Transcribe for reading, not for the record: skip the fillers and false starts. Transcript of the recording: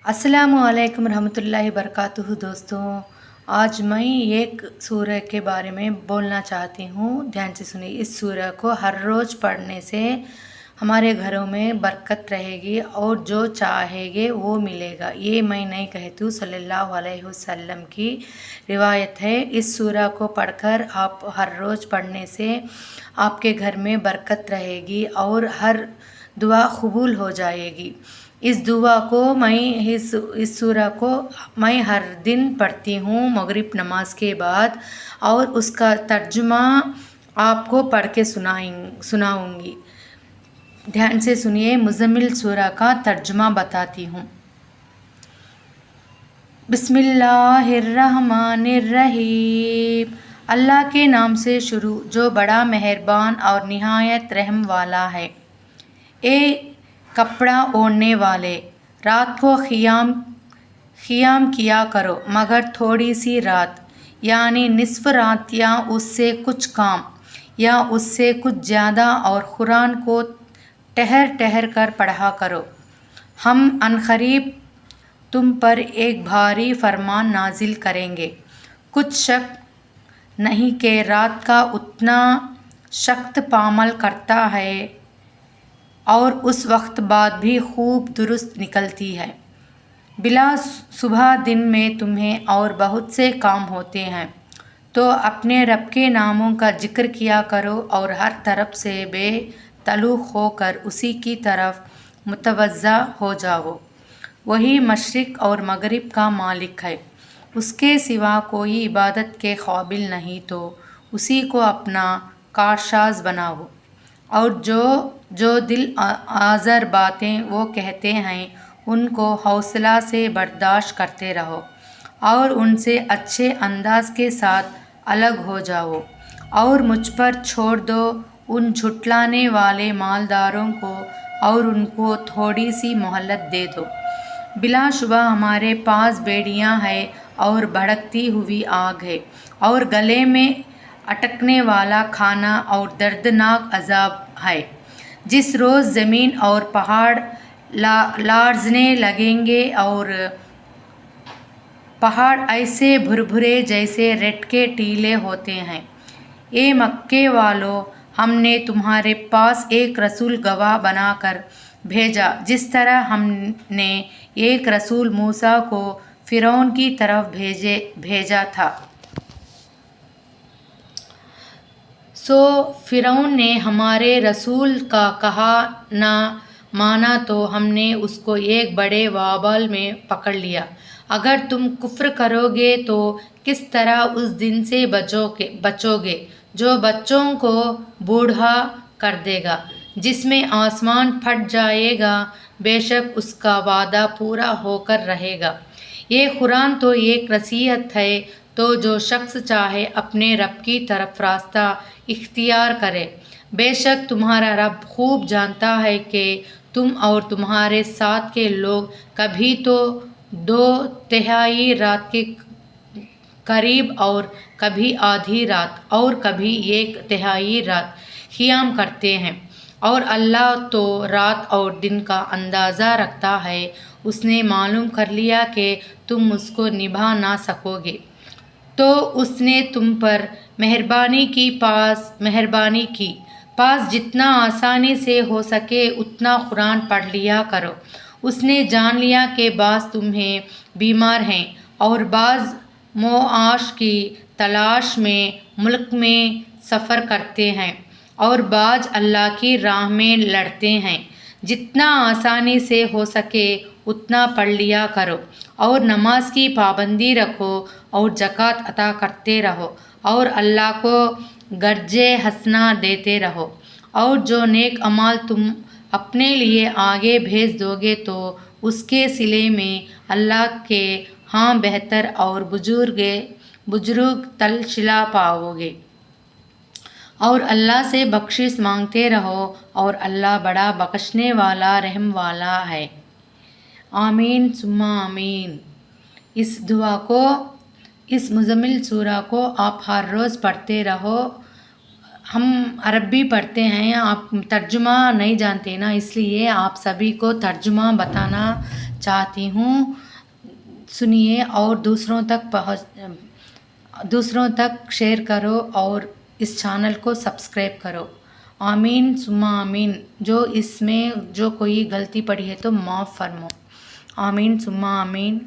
अस्सलामु अलैकुम रहमतुल्लाहि बरकातुहू। दोस्तों, आज मैं एक सूरह के बारे में बोलना चाहती हूँ। ध्यान से सुनिए। इस सूरह को हर रोज़ पढ़ने से हमारे घरों में बरकत रहेगी और जो चाहेंगे वो मिलेगा। ये मैं नहीं कहती हूँ, सल्लल्लाहु अलैहि वसल्लम की रिवायत है। इस सूरह को पढ़कर आप हर रोज़ पढ़ने से आपके घर में बरकत रहेगी और हर दुआ कबूल हो जाएगी। इस दुआ को इस सूरह को मैं हर दिन पढ़ती हूँ मगरिब नमाज के बाद, और उसका तर्जुमा आपको पढ़ के सुनाऊंगी। ध्यान से सुनिए। मुज़म्मिल सूरह का तर्जुमा बताती हूँ। बिस्मिल्लाहिर्रहमानिर्रहीम। अल्लाह के नाम से शुरू जो बड़ा मेहरबान और निहायत रहम वाला है। ए कपड़ा ओढ़ने वाले, रात को क़ियाम किया करो मगर थोड़ी सी रात, यानी निस्फ रात या उससे कुछ कम या उससे कुछ ज़्यादा, और कुरान को ठहर ठहर कर पढ़ा करो। हम अनक़रीब तुम पर एक भारी फरमान नाजिल करेंगे। कुछ शक नहीं कि रात का उतना सख्त पामल करता है और उस वक्त बाद भी खूब दुरुस्त निकलती है। बिला सुबह दिन में तुम्हें और बहुत से काम होते हैं, तो अपने रब के नामों का जिक्र किया करो और हर तरफ से बेतलुक़ होकर उसी की तरफ मुतवज्जा हो जाओ। वही मशरिक़ और मगरिब का मालिक है, उसके सिवा कोई इबादत के काबिल नहीं, तो उसी को अपना कारसाज बनाओ। और जो दिल आज़र बातें वो कहते हैं उनको हौसला से बर्दाश्त करते रहो और उनसे अच्छे अंदाज के साथ अलग हो जाओ, और मुझ पर छोड़ दो उन झुटलाने वाले मालदारों को और उनको थोड़ी सी मोहलत दे दो। बिलाशुबा हमारे पास बेड़ियाँ हैं और भड़कती हुई आग है और गले में अटकने वाला खाना और दर्दनाक अजाब है। जिस रोज़ ज़मीन और पहाड़ लार्जने लगेंगे और पहाड़ ऐसे भुरभुरे जैसे रेत के टीले होते हैं। ए मक्के वालों, हमने तुम्हारे पास एक रसूल गवाह बनाकर भेजा, जिस तरह हमने एक रसूल मूसा को फ़िरौन की तरफ भेजा था। फ़िरौन ने हमारे रसूल का कहा ना माना तो हमने उसको एक बड़े वाबाल में पकड़ लिया। अगर तुम कुफ्र करोगे तो किस तरह उस दिन से बचोगे जो बच्चों को बूढ़ा कर देगा, जिसमें आसमान फट जाएगा। बेशक उसका वादा पूरा होकर रहेगा। ये कुरान तो एक नसीहत है, तो जो शख्स चाहे अपने रब की तरफ रास्ता इख्तियार करे। बेशक तुम्हारा रब खूब जानता है कि तुम और तुम्हारे साथ के लोग कभी तो 2/3 रात के करीब और कभी आधी रात और कभी 1/3 रात क़ियाम करते हैं, और अल्लाह तो रात और दिन का अंदाज़ा रखता है। उसने मालूम कर लिया कि तुम उसको निभा ना सकोगे, तो उसने तुम पर मेहरबानी की पास जितना आसानी से हो सके उतना कुरान पढ़ लिया करो। उसने जान लिया कि बाज़ तुम्हें बीमार हैं और बाज़ मोआश की तलाश में मुल्क में सफ़र करते हैं और बाज़ अल्लाह की राह में लड़ते हैं। जितना आसानी से हो सके उतना पढ़ लिया करो और नमाज की पाबंदी रखो और ज़कात अता करते रहो और अल्लाह को गर्जे हसना देते रहो। और जो नेक अमाल तुम अपने लिए आगे भेज दोगे तो उसके सिले में अल्लाह के हाँ बेहतर और बुजुर्ग तलशिला पाओगे। और अल्लाह से बख्शिश मांगते रहो और अल्लाह बड़ा बख्शने वाला रहम वाला है। आमीन सुम्मा आमीन। इस दुआ को, इस मुज़म्मिल सूरह को आप हर रोज़ पढ़ते रहो। हम अरबी पढ़ते हैं, आप तर्जुमा नहीं जानते ना, इसलिए आप सभी को तर्जुमा बताना چاہتی ہوں سنیے اور دوسروں تک شیئر کرو اور اس چینل کو سبسکرائب کرو۔ آمین ثم آمین۔ جو اس میں جو کوئی غلطی پڑی ہے تو معاف فرمو۔ آمین ثم آمین۔